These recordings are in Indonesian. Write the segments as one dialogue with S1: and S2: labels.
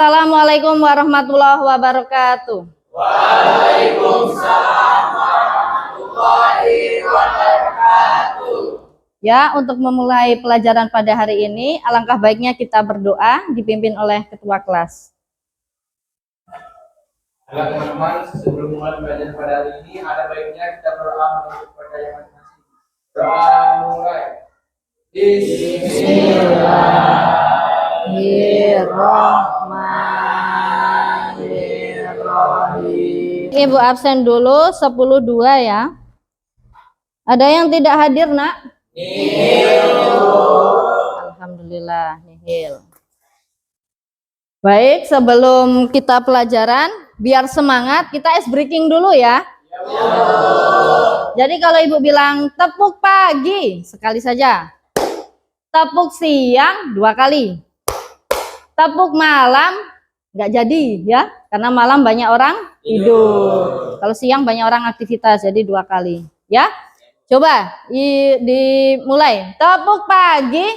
S1: Assalamualaikum warahmatullahi wabarakatuh.
S2: Waalaikumsalam warahmatullahi wabarakatuh.
S1: Ya, untuk memulai pelajaran pada hari ini, alangkah baiknya kita berdoa dipimpin oleh ketua kelas.
S2: Teman-teman, sebelum mulai pelajaran pada hari ini, ada baiknya kita berdoa untuk kepada yang masing-masing. Doa mulai.
S1: Bismillahirrahmanirrahim. Ibu absen dulu 10.2 ya. Ada yang tidak hadir, Nak? Alhamdulillah, nihil. Baik, sebelum kita pelajaran, biar semangat, kita ice breaking dulu ya. Jadi kalau ibu bilang tepuk pagi, sekali saja. Tepuk siang 2 kali. Tepuk malam nggak jadi ya, karena malam banyak orang tidur. Kalau siang banyak orang aktivitas, jadi 2 kali ya. Coba dimulai. Tepuk pagi,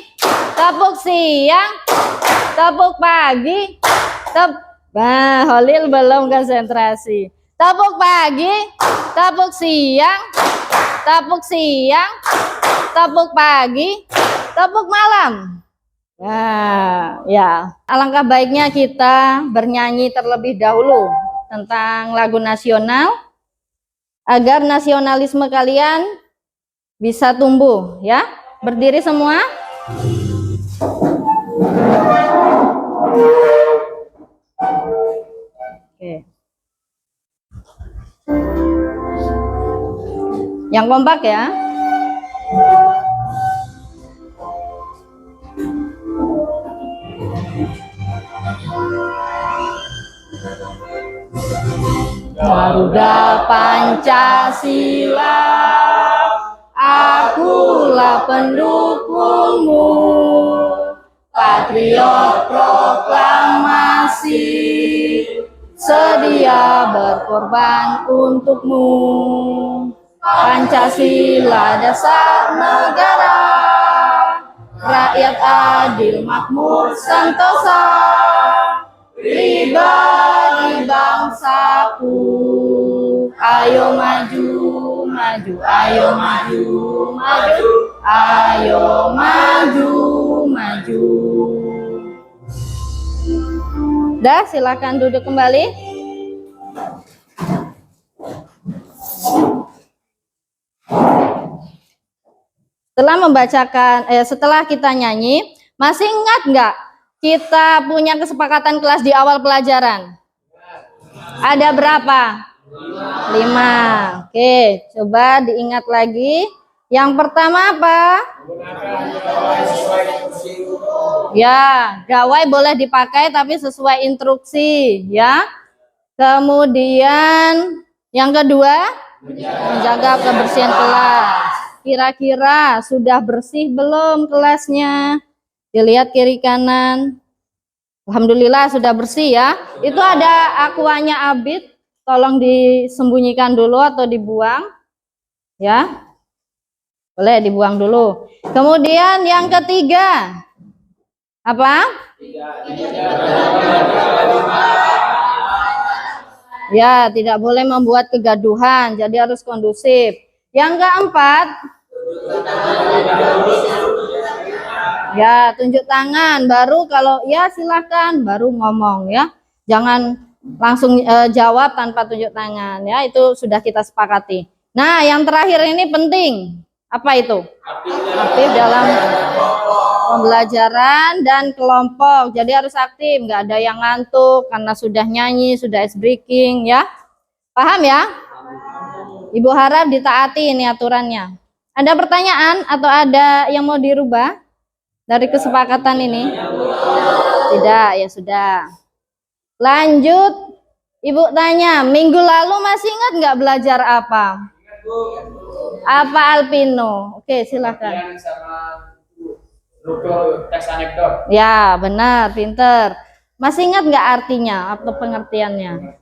S1: tepuk siang, tepuk pagi, Nah, Holil belum konsentrasi. Tepuk pagi, tepuk siang, tepuk siang, tepuk pagi, tepuk malam. Nah, ya, alangkah baiknya kita bernyanyi terlebih dahulu tentang lagu nasional agar nasionalisme kalian bisa tumbuh ya. Berdiri semua. Oke. Yang kompak ya. Garuda Pancasila, akulah pendukungmu, patriot proklamasi, sedia berkorban untukmu. Pancasila dasar negara, rakyat adil makmur sentosa, pribadi bangsaku. Ayo maju, maju, ayo maju, maju, ayo maju, maju. Dah, silakan duduk kembali. Setelah kita nyanyi, masih ingat nggak kita punya kesepakatan kelas di awal pelajaran? Ada berapa? 5. Oke, coba diingat lagi. Yang pertama apa? Ya, gawai boleh dipakai tapi sesuai instruksi ya. Kemudian yang kedua, menjaga kebersihan kelas. Kira-kira sudah bersih belum kelasnya? Dilihat kiri kanan. Alhamdulillah sudah bersih ya. Itu ada aquanya Abid, tolong disembunyikan dulu atau dibuang. Ya. Boleh dibuang dulu. Kemudian yang ketiga. Apa? Ya, tidak boleh membuat kegaduhan, jadi harus kondusif. Yang keempat, ya tunjuk tangan, baru kalau ya silahkan, baru ngomong ya. Jangan langsung jawab tanpa tunjuk tangan ya, itu sudah kita sepakati. Nah, yang terakhir ini penting. Apa itu? Aktif dalam pembelajaran dan kelompok. Jadi harus aktif, nggak ada yang ngantuk karena sudah nyanyi, sudah ice breaking ya. Paham ya? Ibu harap ditaati ini aturannya. Ada pertanyaan atau ada yang mau dirubah dari kesepakatan ini? Tidak, ya sudah. Lanjut, Ibu tanya, minggu lalu masih ingat nggak belajar apa? Apa Alpino? Oke, silakan. Ya, benar, pinter. Masih ingat nggak artinya atau pengertiannya?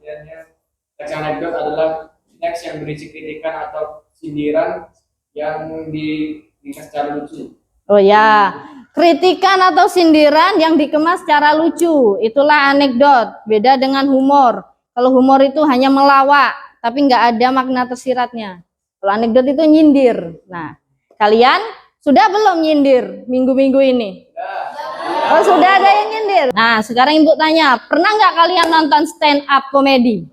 S2: Teks anekdot adalah teks yang berisi kritikan atau sindiran yang diringkas secara lucu.
S1: Oh ya, Kritikan atau sindiran yang dikemas secara lucu, itulah anekdot. Beda dengan humor. Kalau humor itu hanya melawak, tapi nggak ada makna tersiratnya. Kalau anekdot itu nyindir. Nah, kalian sudah belum nyindir minggu-minggu ini? Oh, sudah ada yang nyindir. Nah, sekarang Ibu tanya, pernah nggak kalian nonton stand up komedi?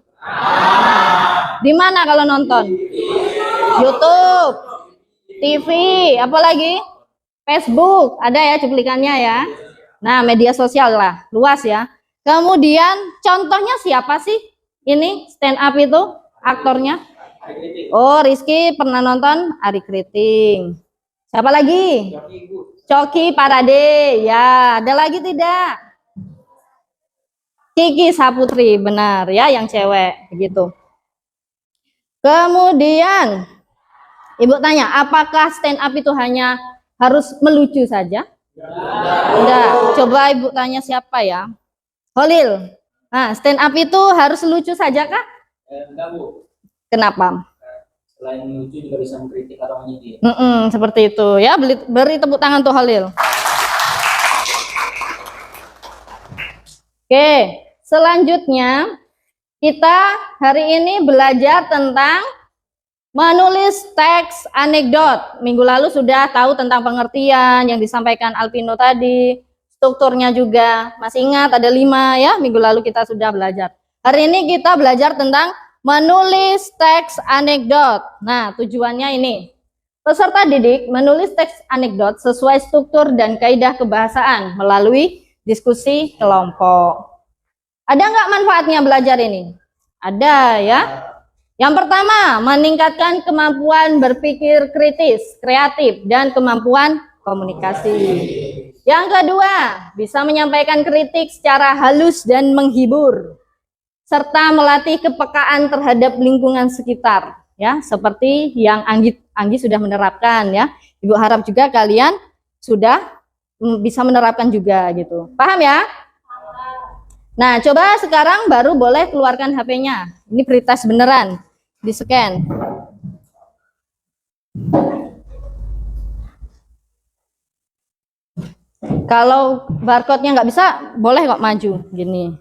S1: Di mana kalau nonton? YouTube, TV, apa lagi? Facebook, ada ya cuplikannya ya. Nah, media sosial lah, luas ya. Kemudian contohnya siapa sih? Ini stand up itu aktornya? Oh, Rizky pernah nonton Ari Kriting. Siapa lagi? Coki Parade. Ya, ada lagi tidak? Kiki Saputri, benar ya, yang cewek begitu. Kemudian Ibu tanya, apakah stand up itu hanya harus melucu saja? Enggak. Coba Ibu tanya siapa ya? Holil. Nah, stand up itu harus lucu saja kah?
S2: Enggak, Bu.
S1: Kenapa?
S2: Selain lucu juga bisa mengkritik atau menyindir.
S1: Seperti itu ya. Beri tepuk tangan tuh Holil. Oke, selanjutnya kita hari ini belajar tentang menulis teks anekdot. Minggu lalu sudah tahu tentang pengertian yang disampaikan Alpino tadi, strukturnya juga. Masih ingat ada 5 ya, minggu lalu kita sudah belajar. Hari ini kita belajar tentang menulis teks anekdot. Nah, tujuannya ini. Peserta didik menulis teks anekdot sesuai struktur dan kaidah kebahasaan melalui diskusi kelompok. Ada nggak manfaatnya belajar ini? Ada ya. Yang pertama, meningkatkan kemampuan berpikir kritis, kreatif, dan kemampuan komunikasi. Yang kedua, bisa menyampaikan kritik secara halus dan menghibur, serta melatih kepekaan terhadap lingkungan sekitar, ya, seperti yang Anggi sudah menerapkan, ya. Ibu harap juga kalian sudah bisa menerapkan juga, gitu. Paham ya? Nah, coba sekarang baru boleh keluarkan HP-nya. Ini pretest beneran. Di scan. Kalau barcode-nya nggak bisa, boleh kok maju gini.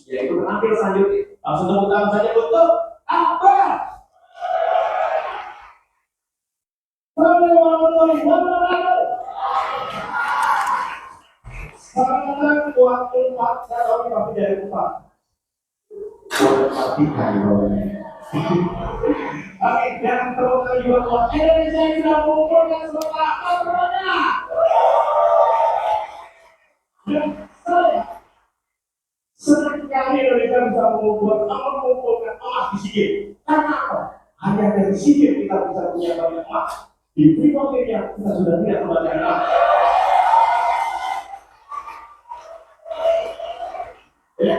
S2: Yaitu penampil selanjutnya. Langsung tepuk tangan saja untuk apa? Sangat kuat empat, saya tahu ini pasti dari empat. Matikan bawahnya. Oke, dan terus juga buat Indonesia sudah mengumpulkan semua aturannya. Dan saya senang sekali Indonesia bisa mengumpulkan emas di SEA Games. Karena apa? Hanya dari SEA Games kita bisa punya banyak emas. Di berikutnya kita sudah tidak kebanyakan emas. Ya.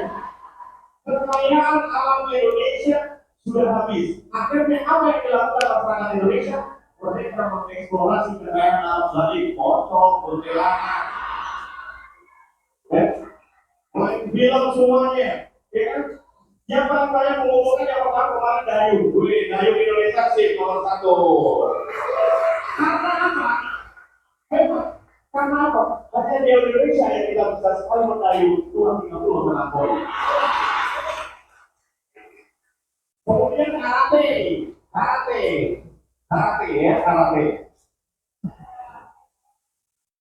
S2: Kekayaan alam Indonesia sudah habis. Akhirnya apa yang dilakukan masyarakat Indonesia? Mereka mengeksplorasi kekayaan alam tadi, pocong, kuntilanak, main film semuanya. Ya kan? Yang paling banyak mengumpulkan yang pertama kemarin dayung. Dayung Indonesia sih nomor 1. Karena apa? Hebat. Karena apa? Hanya di Indonesia yang kita bisa sekali mendayung 230 menampoi. Kemudian karate ya, karate.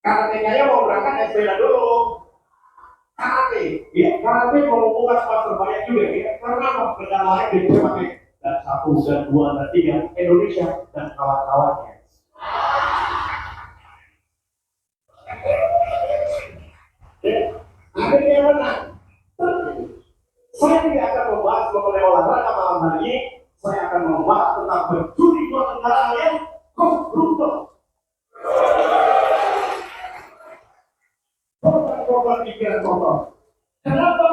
S2: Karatenya mau berangkat sepeda dulu. Karate, ya, karate mengumpulkan emas terbanyak juga ya. Karena apa? Kendalanya dia pakai dan 1 dan 2 dan 3 Indonesia dan kawan-kawannya. Ya, akhirnya menang. Saya tidak akan membahas mengenai olahraga malam hari ini. Saya akan membahas tentang berjudi dua kendaraan yang koruptor. Korban pikiran kotor. Kenapa?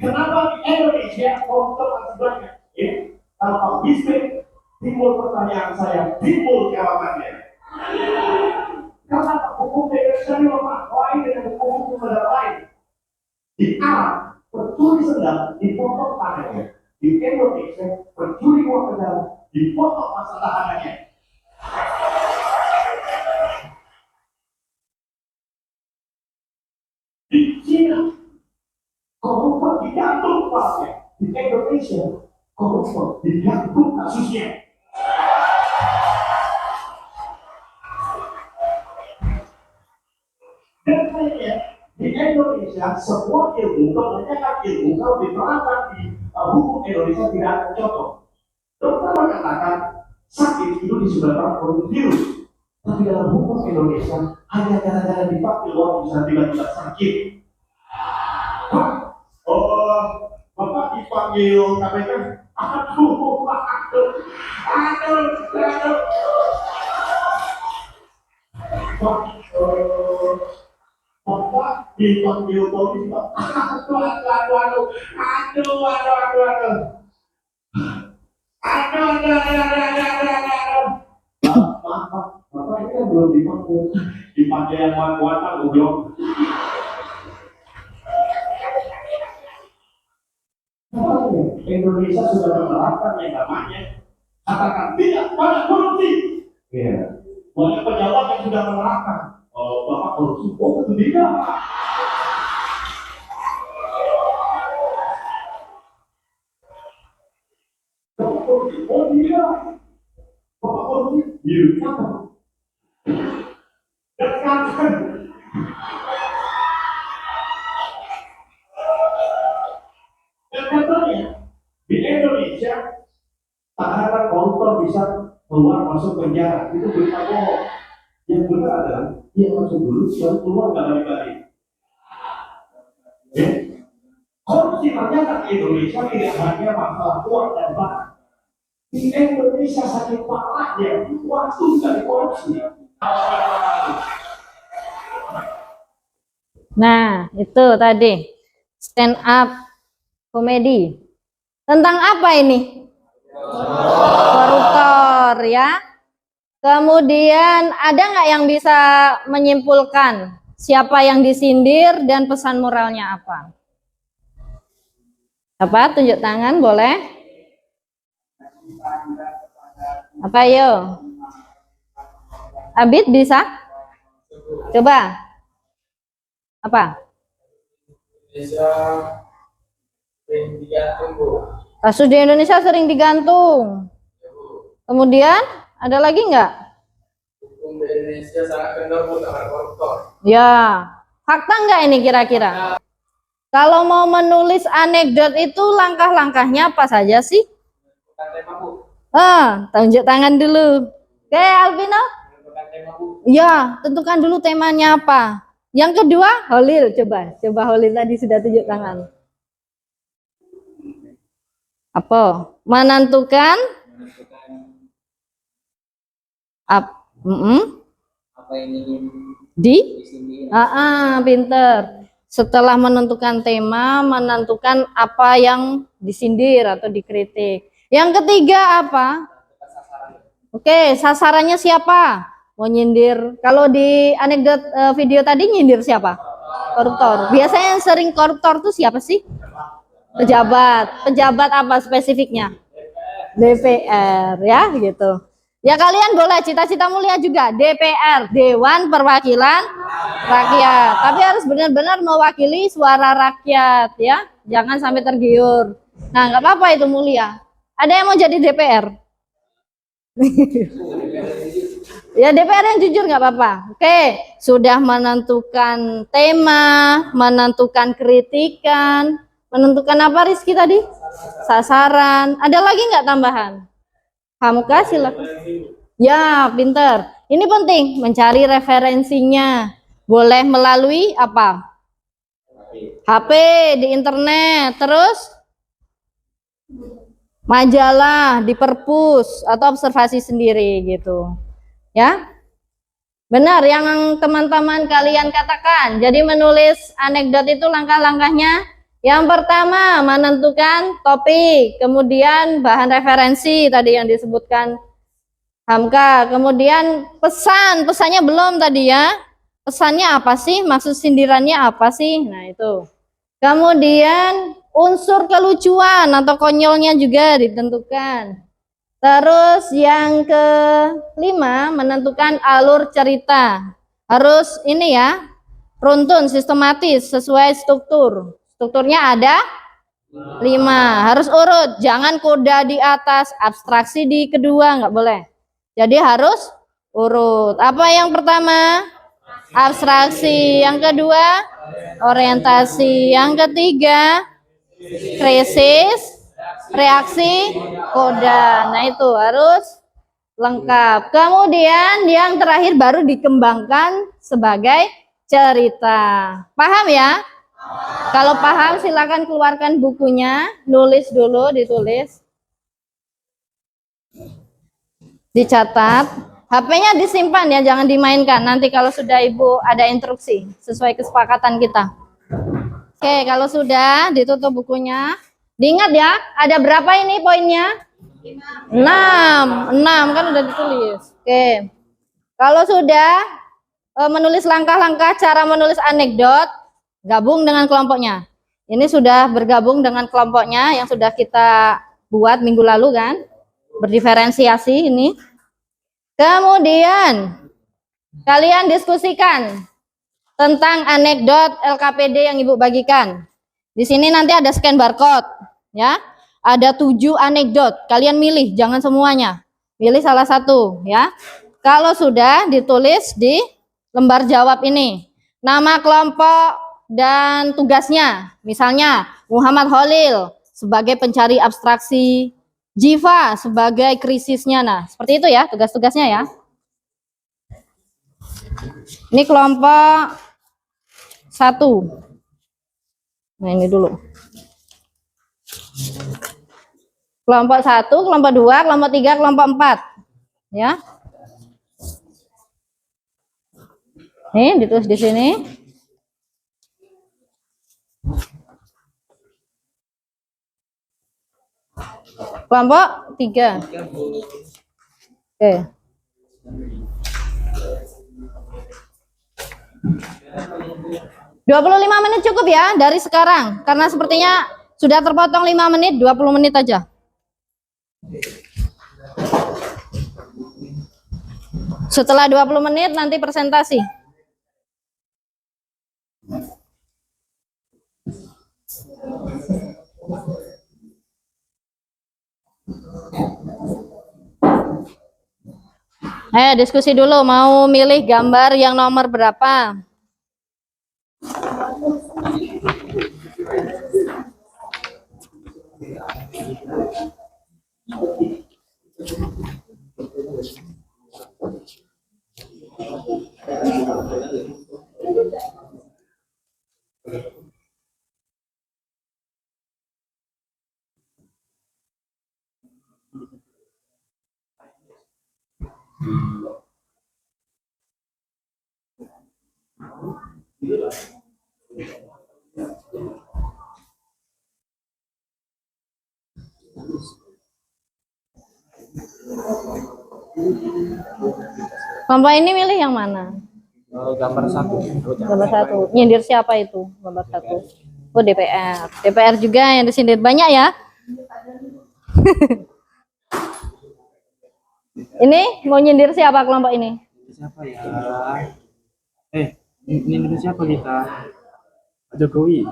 S2: Kenapa di Indonesia koruptor masih banyak? Ya, kalau bisnis timbul pertanyaan saya, timbul jawabannya. Karena hukum Indonesia ini lemah, lain dengan hukum negara lain. Di Arab pencuri sendal dipotong tangannya. Di Indonesia pencuri uang negara dipotong masa tahanannya. Cina, koruptor digantung Pak. Di Indonesia, koruptor digantung kasusnya. Dan lainnya, di Indonesia semua ilmu, kebanyakan ilmu kalau diterapkan di hukum Indonesia tidak akan cocok. Dokter mengatakan sakit itu disebabkan oleh virus, tapi dalam hukum Indonesia hanya gara-gara dipakai orang bisa tiba-tiba sakit. Hah? Oh, Bapak dipanggil KPK? Aduh, Bapak dipanggil polisi, Pak. Maaf, Bapak ini kan belum dipanggil. Dipanggil yang kuat-kuatan, goblok. Indonesia sudah menerapkan yang namanya katakan tidak pada korupsi. Iya. Banyak pejabat yang sudah menerapkan. Oh, Bapak korupsi, oh itu tidak. Bapak korupsi, oh tidak. Bapak korupsi, iya. Dan sekarang dan katanya di Indonesia tahanan koruptor bisa keluar masuk penjara, itu berita bohong. Yang benar adalah dia masuk dulu, baru keluar nggak balik-balik. Korupsi ternyata di Indonesia tidak hanya masalah uang dan barang. Di Indonesia saking parahnya waktu dari korupsi.
S1: Nah, itu tadi stand up komedi. Tentang apa ini? Koruptor ya. Kemudian ada nggak yang bisa menyimpulkan siapa yang disindir dan pesan moralnya apa? Apa? Tunjuk tangan boleh? Apa yo? Abid bisa? Coba. Apa? Kasus di Indonesia sering digantung. Kemudian ada lagi nggak?
S3: Hukum di Indonesia sangat kendor terhadap koruptor.
S1: Ya, fakta nggak ini kira-kira? Kalau mau menulis anekdot itu langkah-langkahnya apa saja sih?
S3: Bukan tema, Bu.
S1: Tunjuk tangan dulu. Oke, Alvino?
S3: Bukan tema, Bu.
S1: Ya, tentukan dulu temanya apa. Yang kedua, Holil, coba Holil tadi sudah tunjuk tangan. Apa? Menentukan
S3: Apa yang ingin
S1: di pinter. Setelah menentukan tema, menentukan apa yang disindir atau dikritik. Yang ketiga apa? Oke, sasarannya siapa? Mau nyindir. Kalau di anekdot video tadi nyindir siapa? Koruptor. Biasanya yang sering koruptor tuh siapa sih? Pejabat. Pejabat apa spesifiknya? DPR ya gitu. Ya kalian boleh cita-cita mulia juga DPR, Dewan Perwakilan Rakyat. Tapi harus benar-benar mewakili suara rakyat ya. Jangan sampai tergiur. Nah, nggak apa-apa itu mulia. Ada yang mau jadi DPR? Ya DPR yang jujur nggak apa-apa. Oke, sudah menentukan tema, menentukan kritikan, menentukan apa Rizky tadi? Sasaran. Ada lagi nggak tambahan? Hamka silakan. Ya, pinter. Ini penting, mencari referensinya. Boleh melalui apa? HP, di internet, terus majalah, di perpus, atau observasi sendiri gitu. Ya. Benar yang teman-teman kalian katakan. Jadi menulis anekdot itu langkah-langkahnya. Yang pertama, menentukan topik, kemudian bahan referensi tadi yang disebutkan Hamka, kemudian pesannya belum tadi ya. Pesannya apa sih? Maksud sindirannya apa sih? Nah, itu. Kemudian unsur kelucuan atau konyolnya juga ditentukan. Terus yang kelima, menentukan alur cerita. Harus ini ya. runtun, sistematis, sesuai struktur. Strukturnya ada 5. Harus urut, jangan koda di atas, abstraksi di kedua, nggak boleh. Jadi harus urut. Apa yang pertama? Abstraksi. Yang kedua, orientasi. Yang ketiga, krisis, reaksi, koda. Nah itu harus lengkap. Kemudian yang terakhir baru dikembangkan sebagai cerita. Paham ya? Kalau paham silakan keluarkan bukunya, nulis dulu, ditulis, dicatat. HP-nya disimpan ya, jangan dimainkan. Nanti kalau sudah Ibu ada instruksi sesuai kesepakatan kita. Oke, kalau sudah ditutup bukunya. Diingat ya, ada berapa ini poinnya? 6 kan udah ditulis. Oke. Kalau sudah menulis langkah-langkah cara menulis anekdot, gabung dengan kelompoknya. Ini sudah bergabung dengan kelompoknya yang sudah kita buat minggu lalu kan, berdiferensiasi ini. Kemudian kalian diskusikan tentang anekdot LKPD yang Ibu bagikan. Di sini nanti ada scan barcode, ya. Ada 7 anekdot. Kalian milih, jangan semuanya. Pilih salah satu, ya. Kalau sudah ditulis di lembar jawab ini, nama kelompok dan tugasnya. Misalnya Muhammad Khalil sebagai pencari abstraksi, Jiva sebagai krisisnya. Nah, seperti itu ya tugas-tugasnya ya. Ini kelompok 1. Nah, ini dulu. Kelompok 1, kelompok 2, kelompok 3, kelompok 4. Ya. Nih, ditulis di sini. Kelompok 3. Oke. 25 menit cukup ya dari sekarang. Karena sepertinya sudah terpotong 5 menit, 20 menit aja. Setelah 20 menit nanti presentasi. Diskusi dulu, mau milih gambar yang nomor berapa? Kelompok ini milih yang mana?
S3: Gambar 1.
S1: Gambar 1. Nyindir siapa itu? Gambar 1. Oh, DPR. DPR juga yang disindir banyak ya. Ini mau nyindir siapa kelompok ini?
S3: Siapa ya? Ini siapa kita? Pak Jokowi.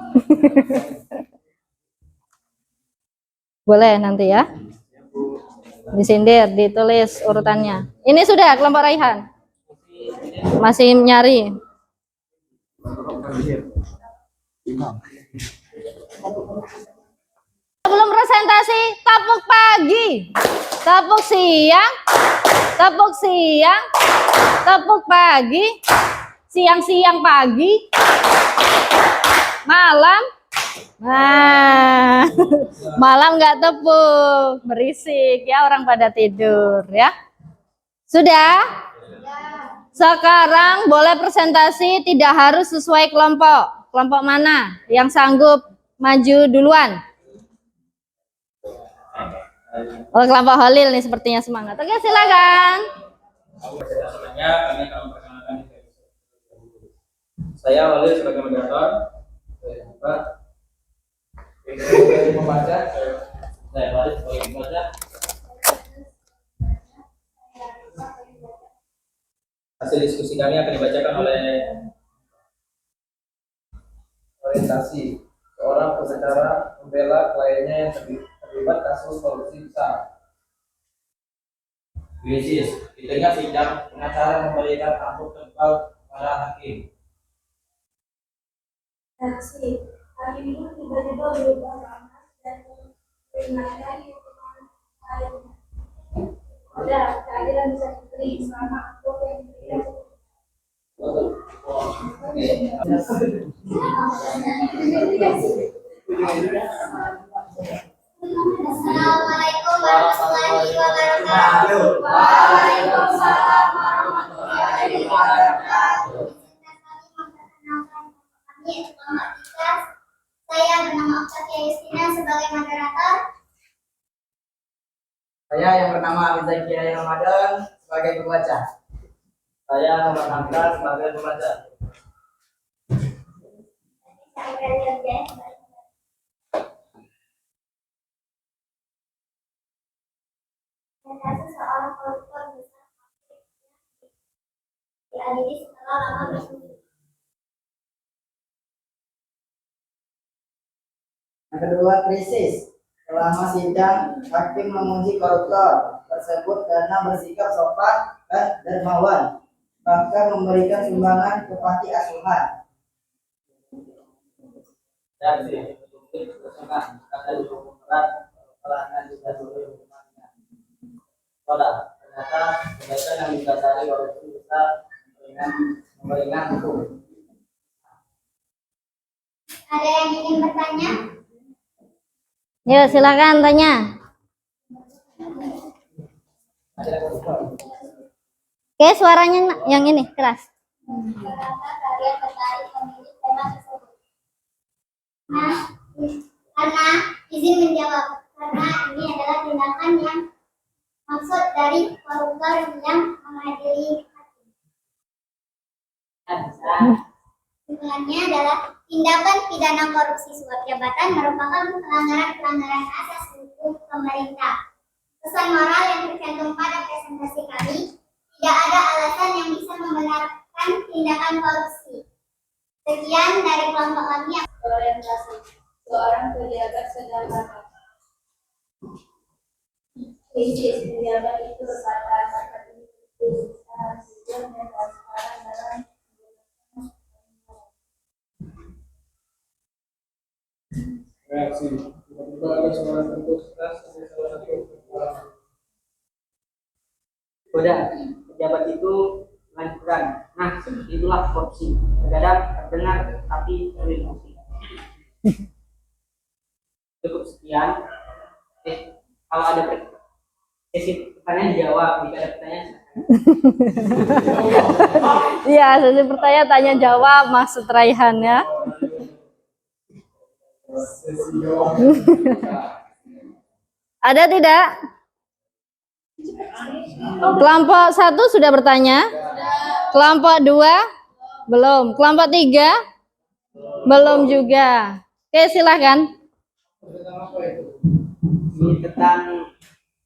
S1: Boleh nanti ya. Disindir, ditulis urutannya. Ini sudah kelompok Raihan. Masih nyari. Sebelum presentasi, tepuk pagi, tepuk siang, tepuk siang, tepuk pagi, siang-siang pagi, malam. Nah, malam nggak tepuk, berisik ya, orang pada tidur ya. Sudah? Sekarang boleh presentasi, tidak harus sesuai kelompok. Kelompok mana yang sanggup maju duluan? Oh, kelompok Holil nih sepertinya semangat. Oke, silakan.
S3: Saya Holil sebagai moderator. Pak. Membaca. Saya Holil sebagai pembaca. Hasil diskusi kami akan dibacakan oleh argumentasi. Seorang pengacara membela kliennya yang terlibat kasus korupsi besar.
S4: Krisis, di tengah sidang, pengacara memberikan amplop tebal kepada hakim.
S5: Reaksi, hari ini tiba-tiba berubah panas dan mengingatkan hukuman lainnya. Ada keadilan bisa diberi selama amplop yang diberikan.
S6: Assalamualaikum warahmatullahi wabarakatuh.
S5: Waalaikumsalam warahmatullahi wabarakatuh.
S6: Kami kelompok 3. Saya bernama Octavia Justina sebagai moderator.
S7: Saya yang bernama Rizal Kiai Ramadan sebagai pembaca.
S4: Saya Muhammad Hamka sebagai pembaca.
S6: Saya berani Jaya sebagai kasus seorang koruptor besar diadili setelah lama bersembunyi.
S7: Yang kedua, krisis. Selama sidang, hakim menguji koruptor tersebut karena bersikap sopan dan dermawan, bahkan memberikan sumbangan ke panti asuhan.
S4: Reaksi, publik bersenang karena dihukum berat, pelanggan juga dulu hukumannya. Soda, ternyata kebaikan yang didasari korupsi besar memberikan hukum.
S6: Ada yang ingin bertanya?
S1: Yuk silakan tanya. Oke, suaranya yang ini keras.
S6: Kenapa kalian tertarik memilih tema tersebut? Nah, karena izin menjawab, karena ini adalah tindakan yang maksud dari koruptor yang mengadili hakim. Hubungannya adalah tindakan pidana korupsi suap jabatan merupakan pelanggaran asas hukum pemerintah. Pesan moral yang tercantum pada presentasi kami, tidak ada alasan yang bisa membenarkan tindakan korupsi. Sekian dari kelompok kami.
S5: Orientasi seorang pejabat sedang rapat. Krisis pejabat itu berkata seperti itu secara jujur dan transparan dalam
S3: Reaksi, tiba-tiba ada suara kentut keras dari salah satu orang.
S7: Udah, pejabat itu melanjutkan. Nah, itulah korupsi. Terkadang terdengar tapi berilusi. Cukup sekian. Kalau ada sesi pertanyaan dijawab, jika ada pertanyaan
S1: Iya, sesi pertanyaan tanya jawab maksud Raihan ya.
S3: Sesi jawab.
S1: Ada tidak? Kelompok 1 sudah bertanya? Kelompok 2? Belum. Kelompok 3? Belum juga. Oke, silakan.
S7: ini tentang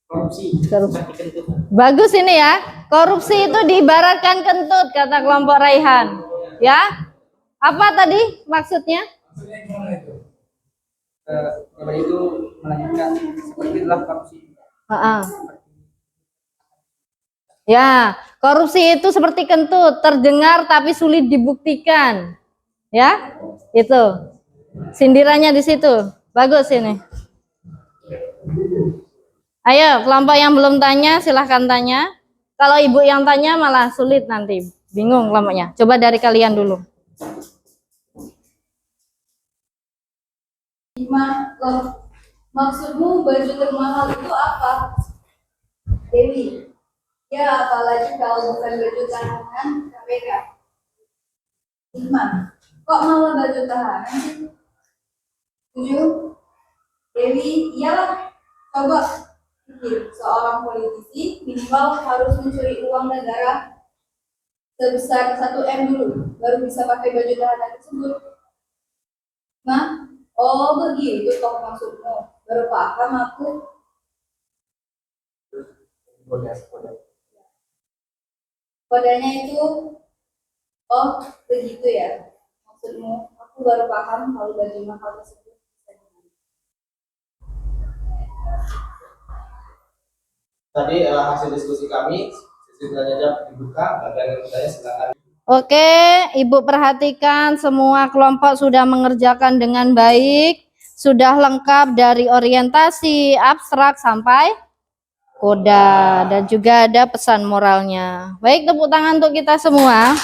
S7: korupsi. Seperti kentut.
S1: Bagus ini ya. Korupsi itu diibaratkan kentut kata kelompok Raihan. Ya? Apa tadi maksudnya?
S3: Maksudnya gimana itu?
S7: Pejabat itu melanjutkan seperti itulah korupsi.
S1: Ya, korupsi itu seperti kentut, terdengar tapi sulit dibuktikan. Ya, itu. Sindirannya di situ. Bagus ini. Ayo, kelompok yang belum tanya, silahkan tanya. Kalau ibu yang tanya malah sulit nanti. Bingung kelompoknya. Coba dari kalian dulu.
S5: Maksudmu baju termahal itu apa? Dewi. Ya, apalagi kalau bukan baju tahanan KPK. Iman. Kok malah baju tahanan sih? 7. Dewi, iyalah. Coba pikir, seorang politisi minimal harus mencuri uang negara sebesar 1 M dulu, baru bisa pakai baju tahanan tersebut. Nah, oh begitu toh maksudmu. Baru paham aku. Kodenya itu, oh begitu ya maksudmu. Aku baru paham kalau bagaimana hal tersebut bisa dilakukan.
S4: Tadi hasil diskusi kami, sesi belajar dibuka, bagian yang bertanya silakan.
S1: Oke, Ibu perhatikan semua kelompok sudah mengerjakan dengan baik, sudah lengkap dari orientasi, abstrak sampai koda, dan juga ada pesan moralnya. Baik, tepuk tangan untuk kita semua.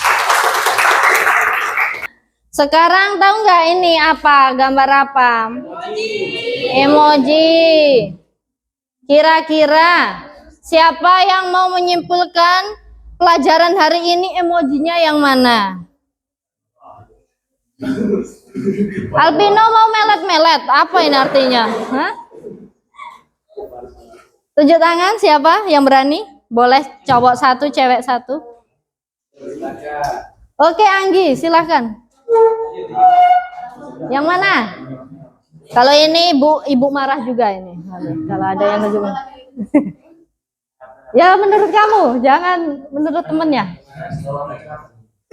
S1: Sekarang tahu nggak ini apa? Gambar apa? Emoji. Kira-kira siapa yang mau menyimpulkan pelajaran hari ini emojinya yang mana? Alpino mau melet-melet. Apa ini artinya? Hah? Tunjuk tangan siapa yang berani? Boleh cowok satu, cewek satu. Oke, Anggi, silahkan. Yang mana? Kalau ini ibu marah juga ini. Kalau ada yang juga. Ya menurut kamu, jangan menurut temennya.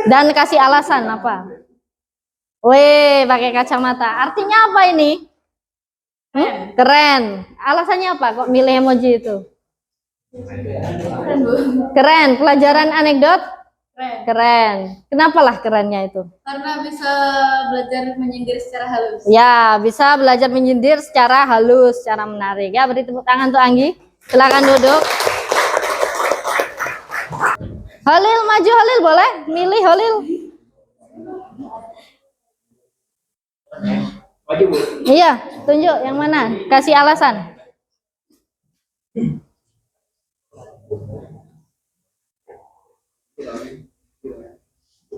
S1: Dan kasih alasan apa? Weh, pakai kacamata. Artinya apa ini? Keren. Alasannya apa kok milih emoji itu? Keren. Pelajaran anekdot? Keren. Kenapa lah kerennya itu?
S5: Karena bisa belajar menyindir secara halus.
S1: Ya, bisa belajar menyindir secara halus, secara menarik. Ya, beri tepuk tangan untuk Anggi. Silakan duduk. Holil, maju Holil, boleh? Milih Holil.
S4: Maju, Bu.
S1: Iya, tunjuk yang mana? Kasih alasan.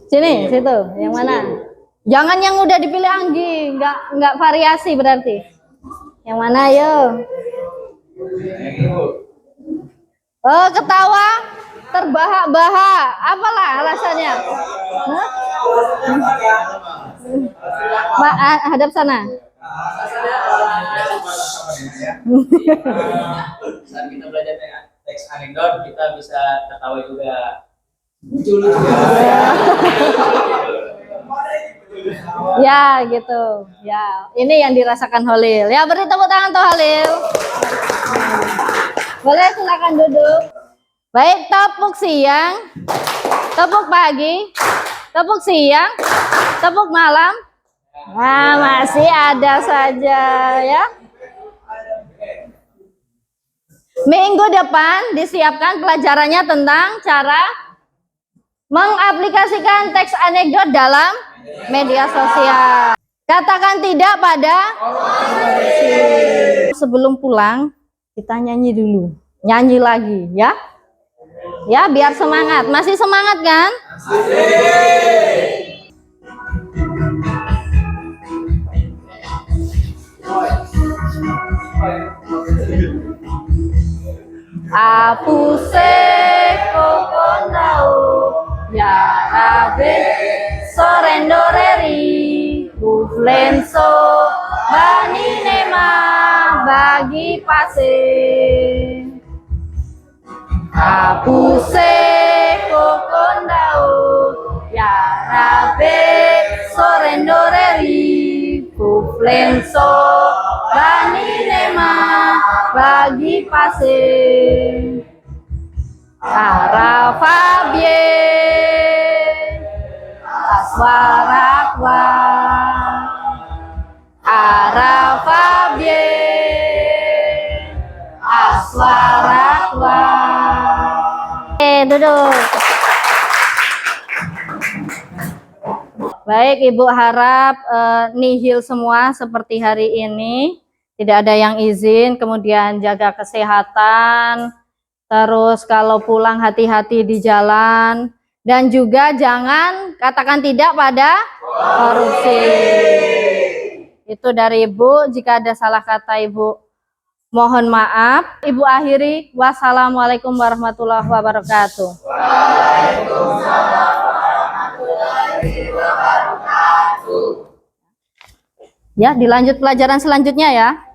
S1: Sini, situ. Yang mana? Jangan yang udah dipilih Anggi, nggak variasi berarti. Yang mana, yo? Oh, ketawa, terbahak-bahak. Apalah alasannya? Hah? Hadap sana.
S4: Saat kita belajar dengan teks anekdot, kita bisa ketawa juga.
S1: Ya, gitu. Ya, ini yang dirasakan Holil. Ya, beri tepuk tangan tuh Holil. Boleh silakan duduk. Baik, tepuk siang, tepuk pagi, tepuk siang, tepuk malam. Nah, masih ada saja ya. Minggu depan disiapkan pelajarannya tentang cara mengaplikasikan teks anekdot dalam media sosial. Katakan tidak pada korupsi. Sebelum pulang, kita nyanyi dulu. Nyanyi lagi, ya. Ya, biar semangat. Masih semangat kan? Apuse kokondau ya rabe sorendoreri buflenso bani nema bagi pase. Apuse kokondau ya rabe sorendoreri buflenso bani nema bagi pase. Arafabie aswarakwa Arafabie aswarakwa. Duduk. Baik, Ibu harap nihil semua seperti hari ini. Tidak ada yang izin, kemudian jaga kesehatan, terus kalau pulang hati-hati di jalan, dan juga jangan katakan tidak pada korupsi. Itu dari Ibu, jika ada salah kata Ibu mohon maaf. Ibu akhiri, wassalamualaikum warahmatullahi wabarakatuh. Waalaikumsalam warahmatullahi wabarakatuh. Ya, dilanjut pelajaran selanjutnya ya.